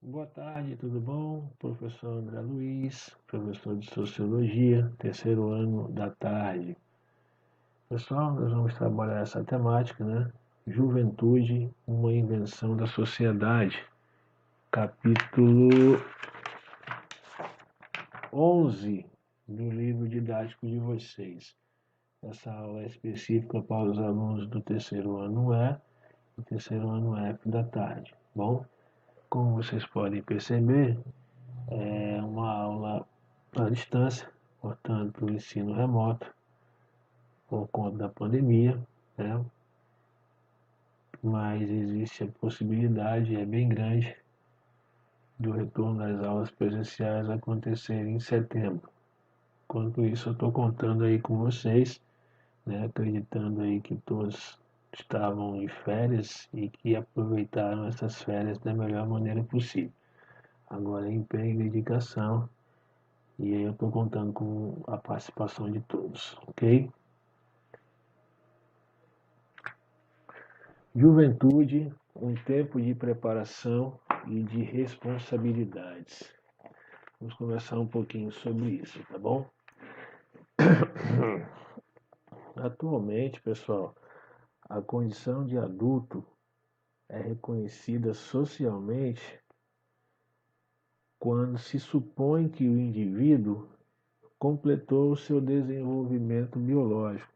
Boa tarde, tudo bom? Professor André Luiz, professor de Sociologia, terceiro ano da tarde. Pessoal, nós vamos trabalhar essa temática, né? Juventude, uma invenção da sociedade. Capítulo 11 do livro didático de vocês. Essa aula é específica para os alunos do terceiro ano E e terceiro ano F da tarde. Bom, como vocês podem perceber, é uma aula à distância, portanto, o ensino remoto, por conta da pandemia, né? Mas existe a possibilidade, é bem grande, do retorno das aulas presenciais acontecer em setembro. Enquanto isso, eu estou contando aí com vocês, né? Acreditando aí que todos estavam de férias e que aproveitaram essas férias da melhor maneira possível. Agora, empenho e dedicação. E aí eu estou contando com a participação de todos, ok? Juventude, um tempo de preparação e de responsabilidades. Vamos conversar um pouquinho sobre isso, tá bom? Atualmente, pessoal, a condição de adulto é reconhecida socialmente quando se supõe que o indivíduo completou o seu desenvolvimento biológico,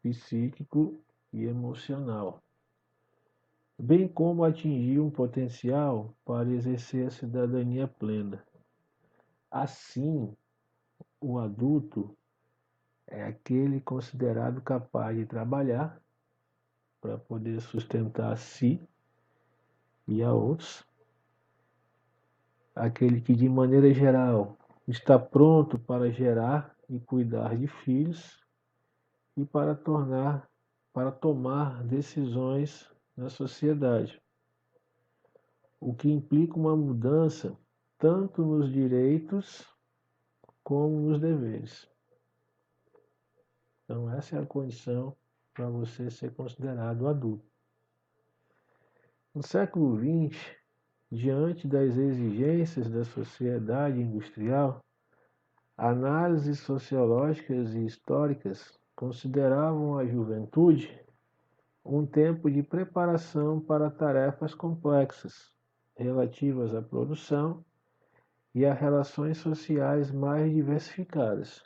psíquico e emocional, bem como atingiu um potencial para exercer a cidadania plena. Assim, o adulto é aquele considerado capaz de trabalhar para poder sustentar a si e a outros, aquele que, de maneira geral, está pronto para gerar e cuidar de filhos e para tomar decisões na sociedade, o que implica uma mudança tanto nos direitos como nos deveres. Então, essa é a condição para você ser considerado adulto. No século XX, diante das exigências da sociedade industrial, análises sociológicas e históricas consideravam a juventude um tempo de preparação para tarefas complexas, relativas à produção e a relações sociais mais diversificadas.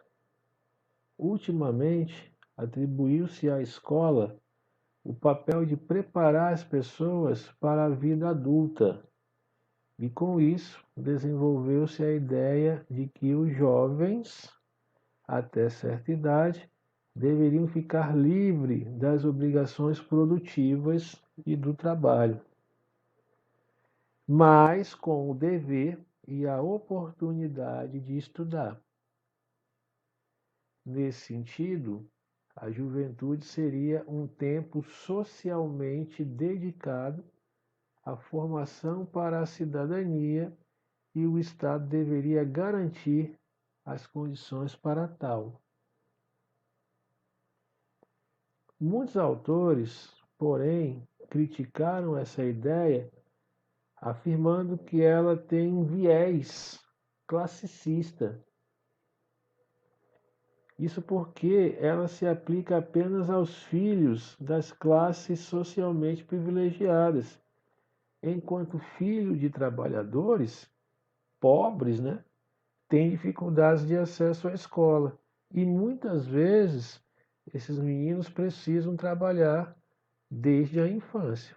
Ultimamente, atribuiu-se à escola o papel de preparar as pessoas para a vida adulta, e com isso desenvolveu-se a ideia de que os jovens, até certa idade, deveriam ficar livres das obrigações produtivas e do trabalho, mas com o dever e a oportunidade de estudar. Nesse sentido, a juventude seria um tempo socialmente dedicado à formação para a cidadania e o Estado deveria garantir as condições para tal. Muitos autores, porém, criticaram essa ideia, afirmando que ela tem um viés classicista. Isso porque ela se aplica apenas aos filhos das classes socialmente privilegiadas, enquanto filho de trabalhadores pobres, né, tem dificuldades de acesso à escola. E muitas vezes esses meninos precisam trabalhar desde a infância.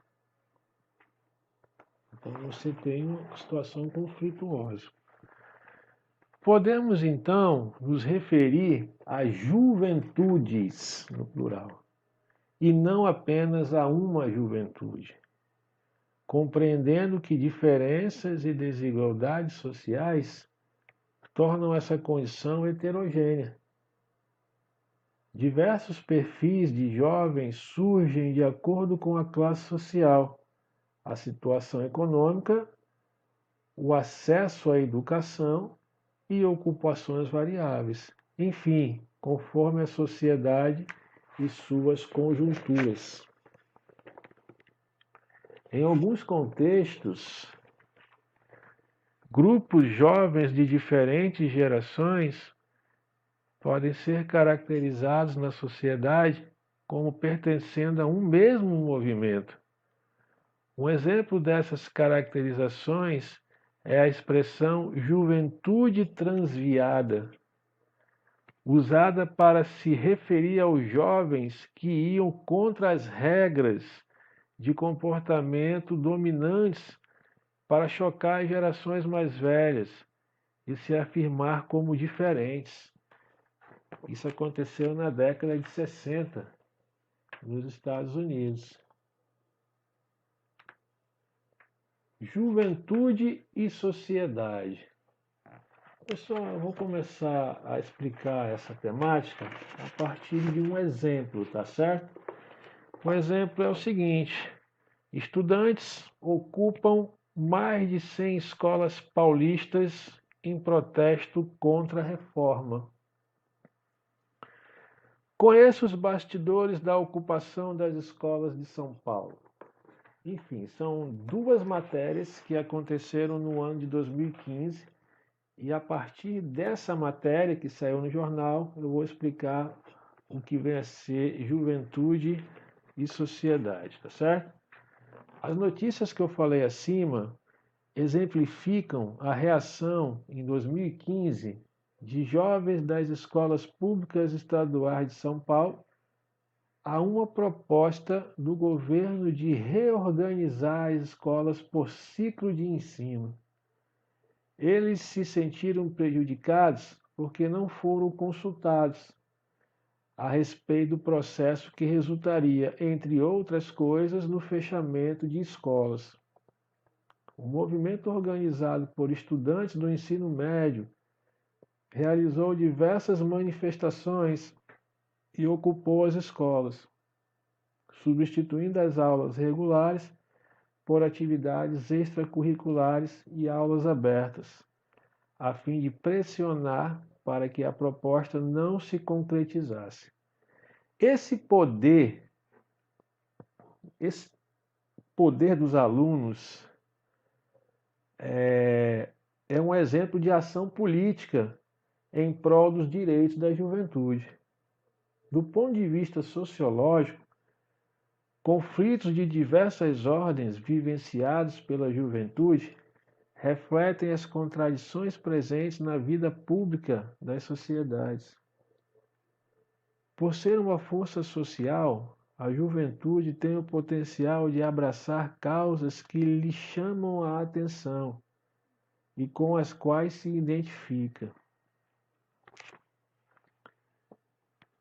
Então você tem uma situação conflituosa. Podemos então nos referir a juventudes, no plural, e não apenas a uma juventude, compreendendo que diferenças e desigualdades sociais tornam essa condição heterogênea. Diversos perfis de jovens surgem de acordo com a classe social, a situação econômica, o acesso à educação e ocupações variáveis, enfim, conforme a sociedade e suas conjunturas. Em alguns contextos, Grupos jovens de diferentes gerações podem ser caracterizados na sociedade como pertencendo a um mesmo movimento. Um exemplo dessas caracterizações é a expressão juventude transviada, usada para se referir aos jovens que iam contra as regras de comportamento dominantes para chocar as gerações mais velhas e se afirmar como diferentes. Isso aconteceu na década de 60, nos Estados Unidos. Juventude e sociedade. Pessoal, eu vou começar a explicar essa temática a partir de um exemplo, tá certo? O exemplo é o seguinte: estudantes ocupam mais de 100 escolas paulistas em protesto contra a reforma. Conheço os bastidores da ocupação das escolas de São Paulo. Enfim, são duas matérias que aconteceram no ano de 2015 e a partir dessa matéria que saiu no jornal, eu vou explicar o que vem a ser juventude e sociedade, tá certo? As notícias que eu falei acima exemplificam a reação em 2015 de jovens das escolas públicas estaduais de São Paulo a uma proposta do governo de reorganizar as escolas por ciclo de ensino. Eles se sentiram prejudicados porque não foram consultados a respeito do processo que resultaria, entre outras coisas, no fechamento de escolas. O movimento organizado por estudantes do ensino médio realizou diversas manifestações e ocupou as escolas, substituindo as aulas regulares por atividades extracurriculares e aulas abertas, a fim de pressionar para que a proposta não se concretizasse. Esse poder dos alunos é um exemplo de ação política em prol dos direitos da juventude. Do ponto de vista sociológico, conflitos de diversas ordens vivenciados pela juventude refletem as contradições presentes na vida pública das sociedades. Por ser uma força social, a juventude tem o potencial de abraçar causas que lhe chamam a atenção e com as quais se identifica.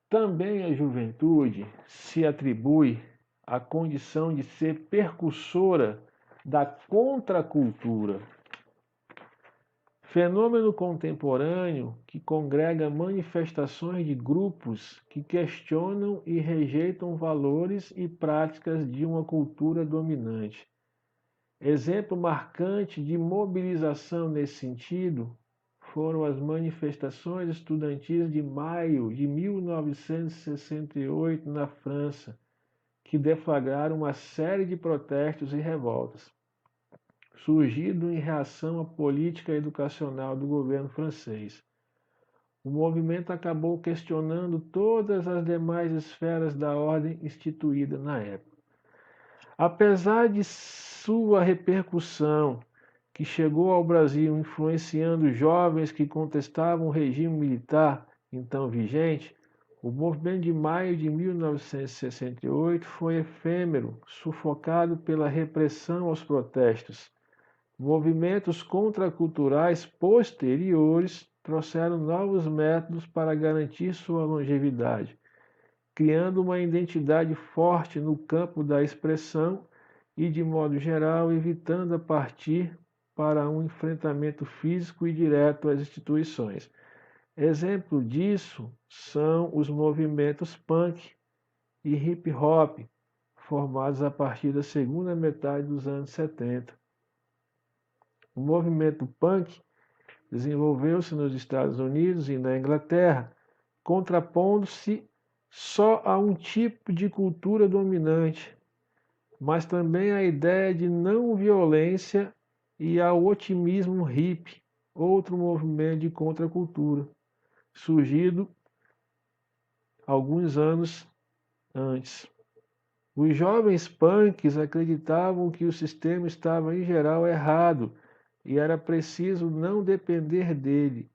Também a juventude se atribui a condição de ser percussora da contracultura, fenômeno contemporâneo que congrega manifestações de grupos que questionam e rejeitam valores e práticas de uma cultura dominante. Exemplo marcante de mobilização nesse sentido foram as manifestações estudantis de maio de 1968 na França, que deflagraram uma série de protestos e revoltas, surgido em reação à política educacional do governo francês. O movimento acabou questionando todas as demais esferas da ordem instituída na época. Apesar de sua repercussão, que chegou ao Brasil influenciando jovens que contestavam o regime militar então vigente, o movimento de maio de 1968 foi efêmero, sufocado pela repressão aos protestos. Movimentos contraculturais posteriores trouxeram novos métodos para garantir sua longevidade, criando uma identidade forte no campo da expressão e, de modo geral, evitando a partir para um enfrentamento físico e direto às instituições. Exemplo disso são os movimentos punk e hip hop, formados a partir da segunda metade dos anos 70. O movimento punk desenvolveu-se nos Estados Unidos e na Inglaterra, contrapondo-se só a um tipo de cultura dominante, mas também a ideia de não violência e ao otimismo hippie, outro movimento de contracultura, surgido alguns anos antes. Os jovens punks acreditavam que o sistema estava em geral errado e era preciso não depender dele.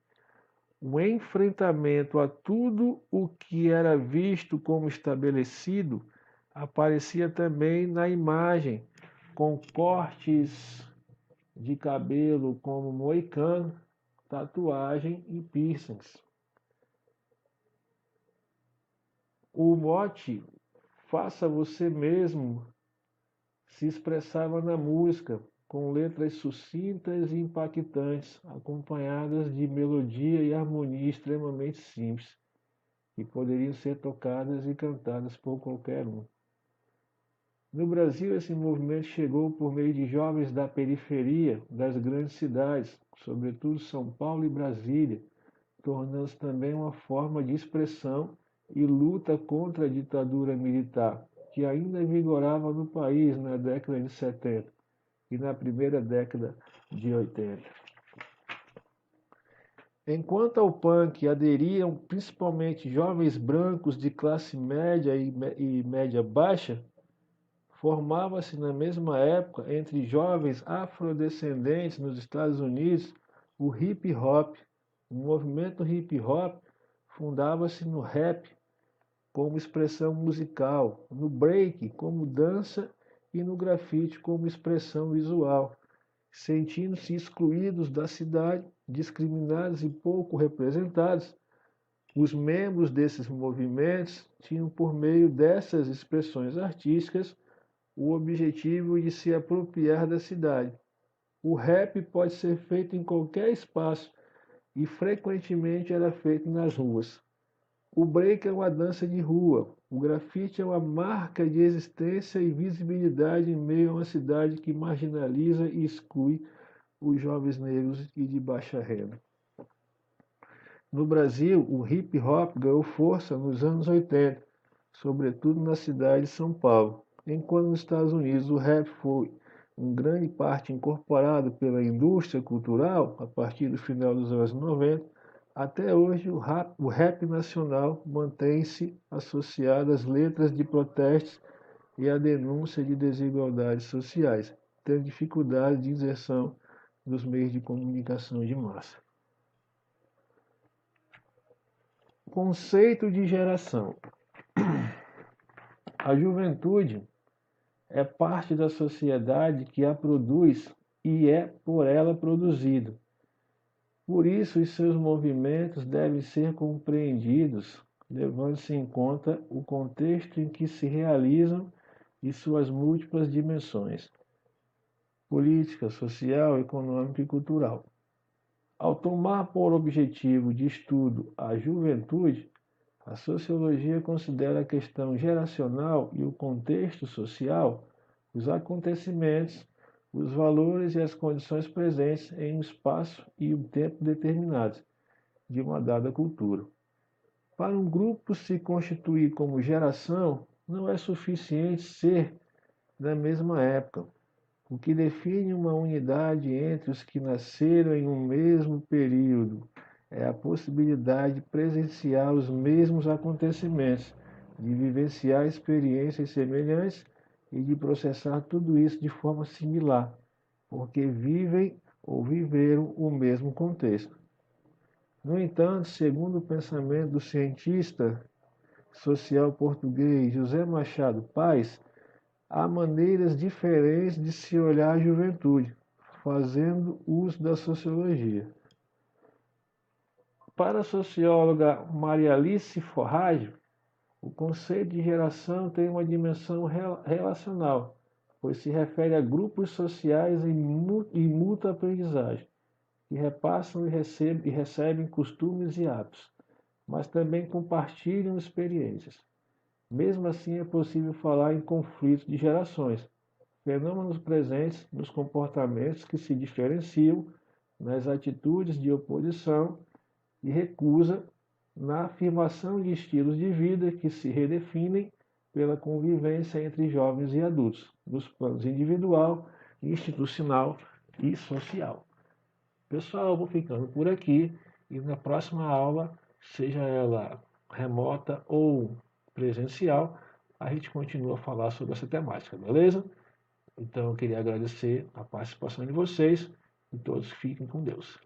O enfrentamento a tudo o que era visto como estabelecido aparecia também na imagem, com cortes de cabelo como moicano, tatuagem e piercings. O mote "Faça você mesmo" se expressava na música, com letras sucintas e impactantes, acompanhadas de melodia e harmonia extremamente simples, que poderiam ser tocadas e cantadas por qualquer um. No Brasil, esse movimento chegou por meio de jovens da periferia das grandes cidades, sobretudo São Paulo e Brasília, tornando-se também uma forma de expressão e luta contra a ditadura militar, que ainda vigorava no país na década de 70 e na primeira década de 80. Enquanto ao punk aderiam principalmente jovens brancos de classe média e média baixa, formava-se na mesma época entre jovens afrodescendentes nos Estados Unidos o hip hop. O movimento hip hop fundava-se no rap como expressão musical, no break como dança e no grafite como expressão visual. Sentindo-se excluídos da cidade, discriminados e pouco representados, os membros desses movimentos tinham, por meio dessas expressões artísticas, o objetivo de se apropriar da cidade. O rap pode ser feito em qualquer espaço e frequentemente era feito nas ruas. O break é uma dança de rua. O grafite é uma marca de existência e visibilidade em meio a uma cidade que marginaliza e exclui os jovens negros e de baixa renda. No Brasil, o hip hop ganhou força nos anos 80, sobretudo na cidade de São Paulo, enquanto nos Estados Unidos o rap foi em grande parte incorporado pela indústria cultural a partir do final dos anos 90. Até hoje, o rap nacional mantém-se associado às letras de protestos e à denúncia de desigualdades sociais, tendo dificuldade de inserção nos meios de comunicação de massa. Conceito de geração. A juventude é parte da sociedade que a produz e é por ela produzido. Por isso, os seus movimentos devem ser compreendidos, levando-se em conta o contexto em que se realizam e suas múltiplas dimensões: política, social, econômica e cultural. Ao tomar por objetivo de estudo a juventude, a sociologia considera a questão geracional e o contexto social, os acontecimentos, os valores e as condições presentes em um espaço e um tempo determinados de uma dada cultura. Para um grupo se constituir como geração, não é suficiente ser da mesma época. O que define uma unidade entre os que nasceram em um mesmo período é a possibilidade de presenciar os mesmos acontecimentos, de vivenciar experiências semelhantes e de processar tudo isso de forma similar, porque vivem ou viveram o mesmo contexto. No entanto, segundo o pensamento do cientista social português José Machado Paz, há maneiras diferentes de se olhar a juventude, fazendo uso da sociologia. Para a socióloga Maria Alice Forrage, o conceito de geração tem uma dimensão relacional, pois se refere a grupos sociais em mútua aprendizagem, que repassam e recebem costumes e hábitos, mas também compartilham experiências. Mesmo assim, é possível falar em conflitos de gerações, fenômenos presentes nos comportamentos que se diferenciam, nas atitudes de oposição e recusa, na afirmação de estilos de vida que se redefinem pela convivência entre jovens e adultos, nos planos individual, institucional e social. Pessoal, eu vou ficando por aqui e na próxima aula, seja ela remota ou presencial, a gente continua a falar sobre essa temática, beleza? Então eu queria agradecer a participação de vocês e todos fiquem com Deus.